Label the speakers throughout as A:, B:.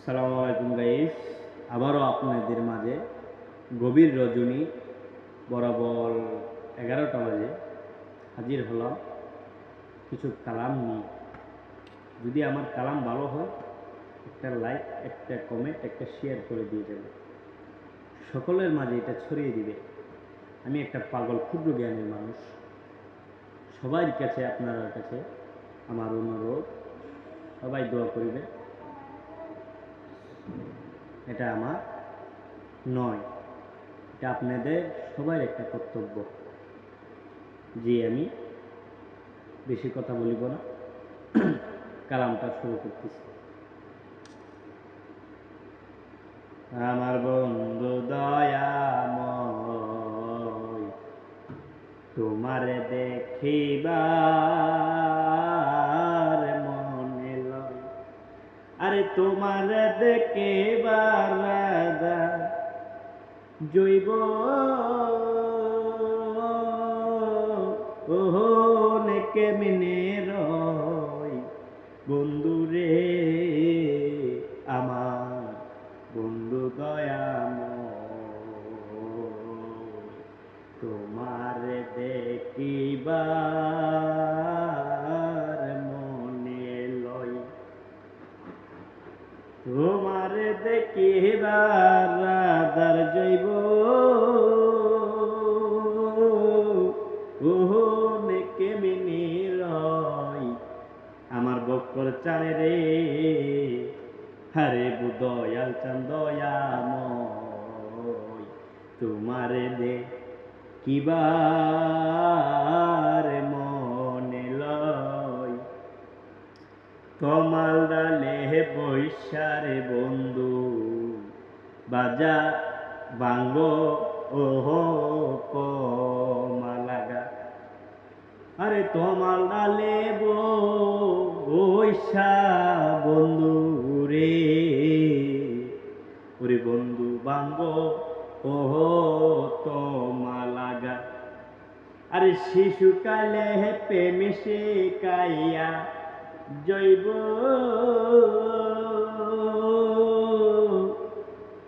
A: আসসালামু আলাইকুম গাইস, আবারও আপনাদের মাঝে গভীর রজনী বরাবর 11টা বাজে হাজির হলাম কিছু কালাম নিয়ে। যদি আমার কালাম ভালো হয় একটা লাইক, একটা কমেন্ট, একটা শেয়ার করে দিয়ে যাবে, সকলের মাঝে এটা ছড়িয়ে দিবে। আমি একটা পাগল ক্ষুদ্র জ্ঞানের মানুষ। সবার কাছে, আপনার কাছে আমার অনুরোধ, সবাই দোয়া করিবে। এটা আমার নয়, এটা আপনাদের সবার একটা কর্তব্য। যে আমি বেশি কথা বলিব না, কালামটা শুরু করতেছি। আমার বন্ধু দয়াময়, তোমারে দেখিবার মনে লয়। আরে তোমারে দেখিবার জৈব ওহনে কেমনে রয় বন্ধু রে, আমার বন্ধু দয়াময়, তোমার দেখিবার মনে লয়। তোমার দেখিবার রাধার জৈব ওহনে কেমনে রয় আমার বক্কর চানে রে। হারে দয়াল চান দয়াময়, তোমারে দেখিবার মনে লয়। কমাল ডালে বৈশারে বন্ধু বাজা বাঙ্গ ওহো কমালাগা। আরে তোমাল ডালে বৈশা বন্ধু রে, ওরে বন্ধু বাঙ্গ ওহো তোমালাগা। আরে শিশুকালে প্রেমে শিখাইয়া জৈব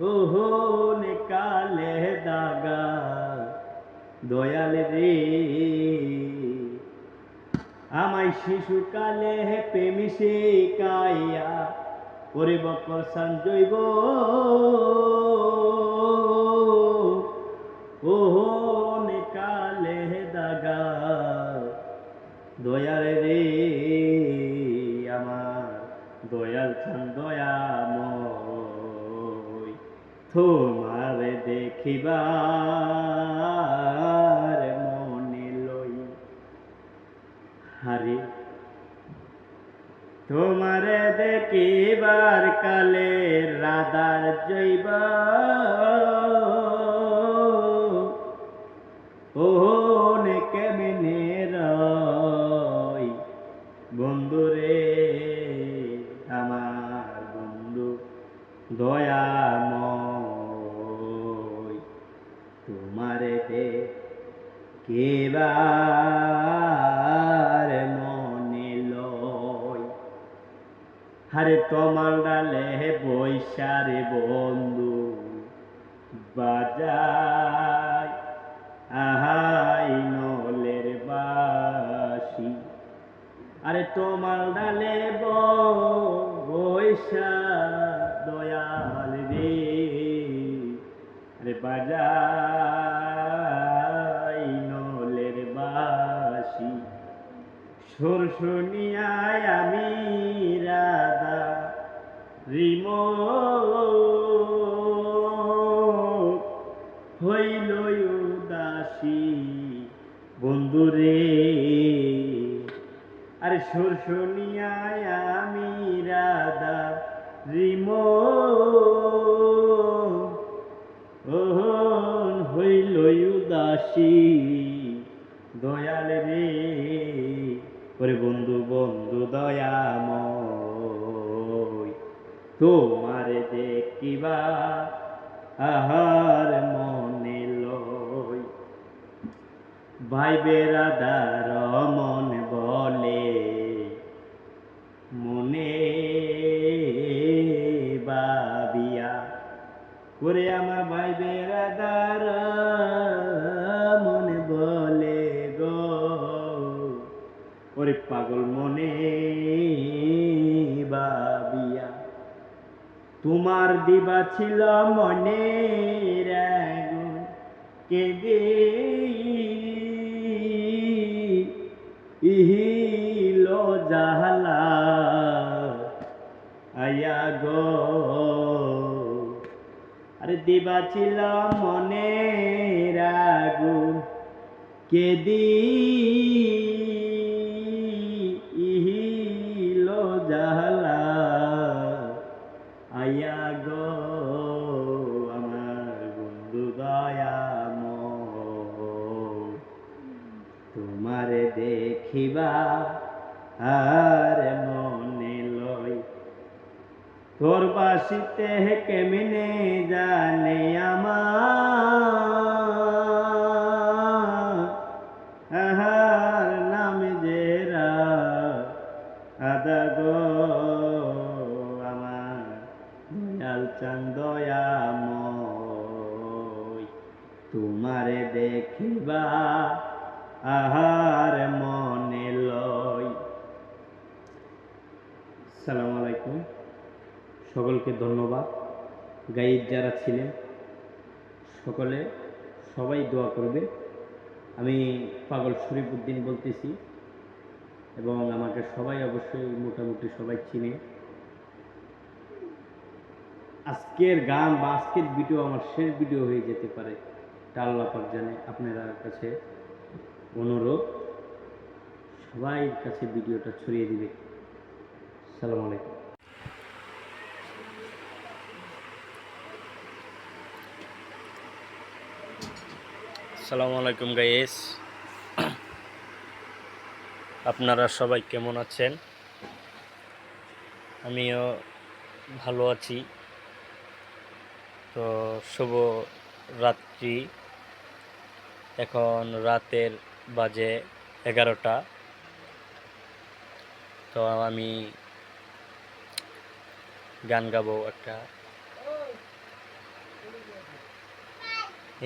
A: ওহনে কালে দাগা দয়াল রে। আমায় শিশুকালে প্রেমে শিখাইয়া ওরে বকর সান জৈব ওহনে কালে দাগা দয়াল রে, আমার দয়াল চান দয়াময়, তোমার দেখিবার মনে লই। হারে তোমার দেখিবার কালে রাধার জৈব ওহনে কেমনে রয় বন্ধু রে, আমার বন্ধু দয়াময়, তোমারে দেখিবার মনে লয়। হারে তোমার ডালে বৈশারে বন্ধু বাজায় আহাই নলের বাসি। আরে তোমার ডালে বৈশা দয়াল রে, আরে বাজাই নলের বাসি। সুর শুনিয়ায় আমি রাধা রিম হইল উদাসী বন্ধু রে। আরে সুর শুনিয়ায় আমি রাধা রিম ওহন হইল উদাসী দয়াল রে। ওরে বন্ধু বন্ধু দয়াময়, তোমারে দেখিবা আহার মনে লয়। ভাই বেরাদার মন বলে মনে বা ওরে আমার ভাই বেড়াদার মনে বলে গো, ওরে পাগল মনে ভাবিয়া তোমার দিবা ছিল মনে আগুন, কেঁদে ইহিলো জাহালা আয়া গো, আরে দিবা ছিল মনে আগুন, কেদি ইহিলো জাহালা আয়া গো, আমার বন্ধু দয়াময় তোমারে দেখিবা আর মনে লয়, তোর বাসিতে কেমনে জানে আমার নাম জেরা আদা গো, আমার দয়াল চাঁদ দয়াময় তোমারে দেখিবা আহার মনে লয়। আসসালামু আলাইকুম, সকলকে ধন্যবাদ। গাইড যারা ছিলেন সকলে সবাই দোয়া করবে। আমি পাগল শরীফ উদ্দিন বলতেছি এবং আমাকে সবাই অবশ্যই মোটামুটি সবাই চিনে। আজকের গান বা আজকের ভিডিও আমার শেষ ভিডিও হয়ে যেতে পারে, এটা আল্লাহ পাক জানে। আপনাদের কাছে অনুরোধ, সবাই কাছে ভিডিওটা ছড়িয়ে দিবে। আসসালামু আলাইকুম।
B: আসসালামু আলাইকুম গাইস, আপনারা সবাই কেমন আছেন? আমিও ভালো আছি। তো শুভ রাত্রি, এখন রাতের বাজে 11টা। তো আমি গান গাবো একটা।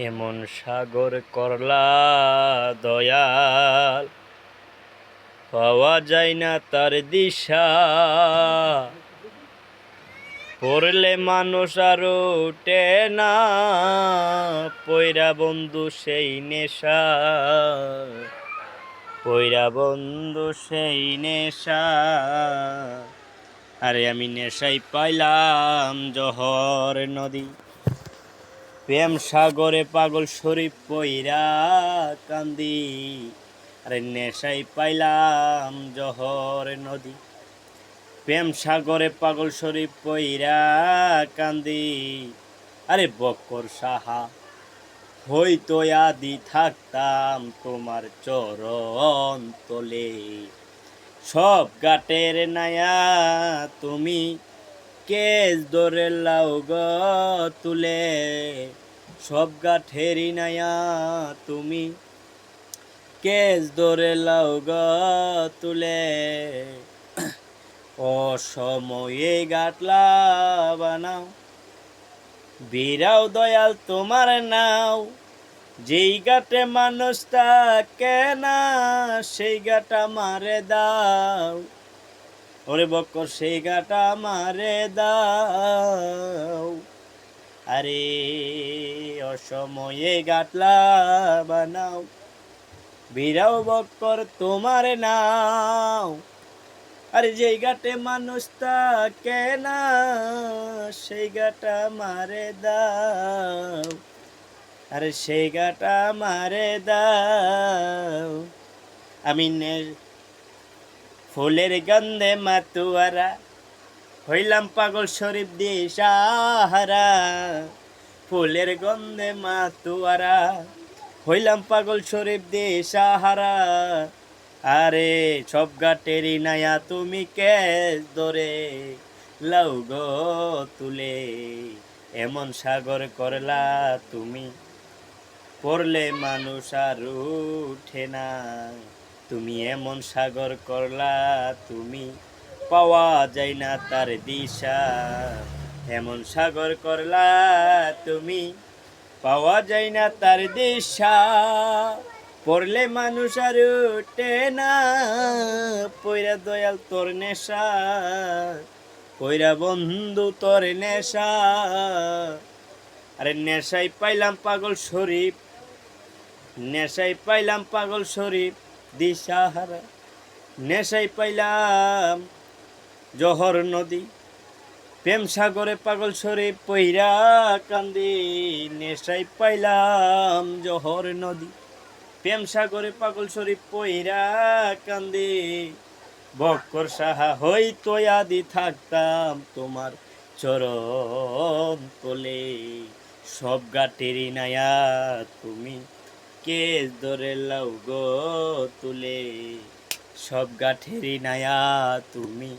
B: এমন সাগর করলা দয়াল, পাওয়া যায় না তার দিশা, পড়লে মানুষ আর ওঠে না, পয়রা বন্ধু সেই নেশা, পয়রা বন্ধু সেই নেশা। আরে আমি নেশাই পাইলাম জহর নদী, প্রেম সাগরে পাগল শরীফ পইরা কান্দি। আরে নেশাই পাইলাম জহর নদী, প্রেম সাগরে পাগল শরীফ পইরা কান্দি। আরে বক্কর সাহা হইতো আদি থাকতাম তোমার চরণ তলে, সব গাটের নায়া তুমি কেস ধরে লাও গো তুলে, সব গাঠেরি নায়া তুমি কেস ধরে লাও গো তুলে। অসময়ে গাটলা বানাও, বিরাও দয়াল তোমার নাও, যেই গাটে মানুষ থাকে না সেই গাটা মারে দাও। ওরে বক্কর সেই গাটা মারে দাও। আরে অসময়ে গাটলা বানাও, বিরাও বক্কর তোমার নাও, আরে যেই গাটে মানুষ থাকে না সেই গাটা মারে দাও। আরে সেই গাটা মারে দাও। আমি ফুলের গন্ধে মাতুয়ারা হইলাম পাগল শরীফ দিয়ে সাহারা, ফুলের গন্ধে মাতুয়ারা হইলাম পাগল শরীফ দিয়ে সাহারা। আরে সব গাটেরি নায়া তুমি কেস ধরে লাউ গো তুলে, এমন সাগর করলা তুমি পড়লে মানুষ আর উঠে না, তুমি এমন সাগর করলা তুমি পাওয়া যায় না তার দিশা, এমন সাগর করলা তুমি, পাওয়া যায় না তার দিশা। পড়লে মানুষ আর উঠে না, পইরা দয়াল তোর নেশা, পইরা বন্ধু তোর নেশা। আরে নেশাই পাইলাম পাগল শরীফ, নেশাই পাইলাম পাগল শরীফ দিশাহারা। নেশাই পাইলাম জহর নদী, প্রেম সাগরে পাগল শরীফ পইরা কান্দি। নেশাই পাইলাম জহর নদী, প্রেম সাগরে পাগল শরীফ পইরা কান্দি। বক্কর সাহা হইতো আদি থাকতাম তোমার চরণ তোলে। সব গাটেরি নায়া তুমি, কেস ধরে লাও গো তুলে। সব গাঠেরি নায়া তুমি,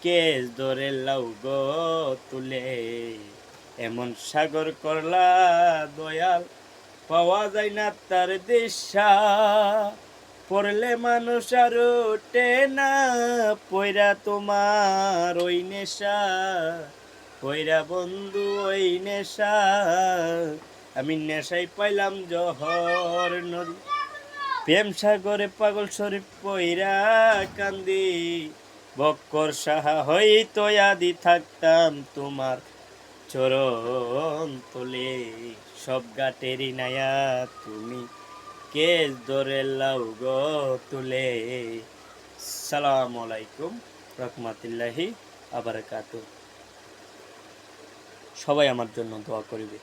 B: কেস ধরে লাও গো তুলে। এমন সাগর করলা দয়াল, পাওয়া যায় না তার দিশা। পড়লে মানুষ আর ওঠে না, পইরা তোমার ওই নেশা, পইরা বন্ধু ওই নেশা। আমি নেশাই পাইলাম জহর নদী, প্রেম সাগরে পাগল শরীফ পইরা কান্দি। বক্কর সাহা হইতো আদি থাকতাম তোমার চরণ তোলে। সব গাটেরি নায়া তুমি, কেস ধরে লাও গো তুলে। সালামু আলাইকুম রহমাতুল্লাহি আবারাকাতু। সবাই আমার জন্য দোয়া করিবে।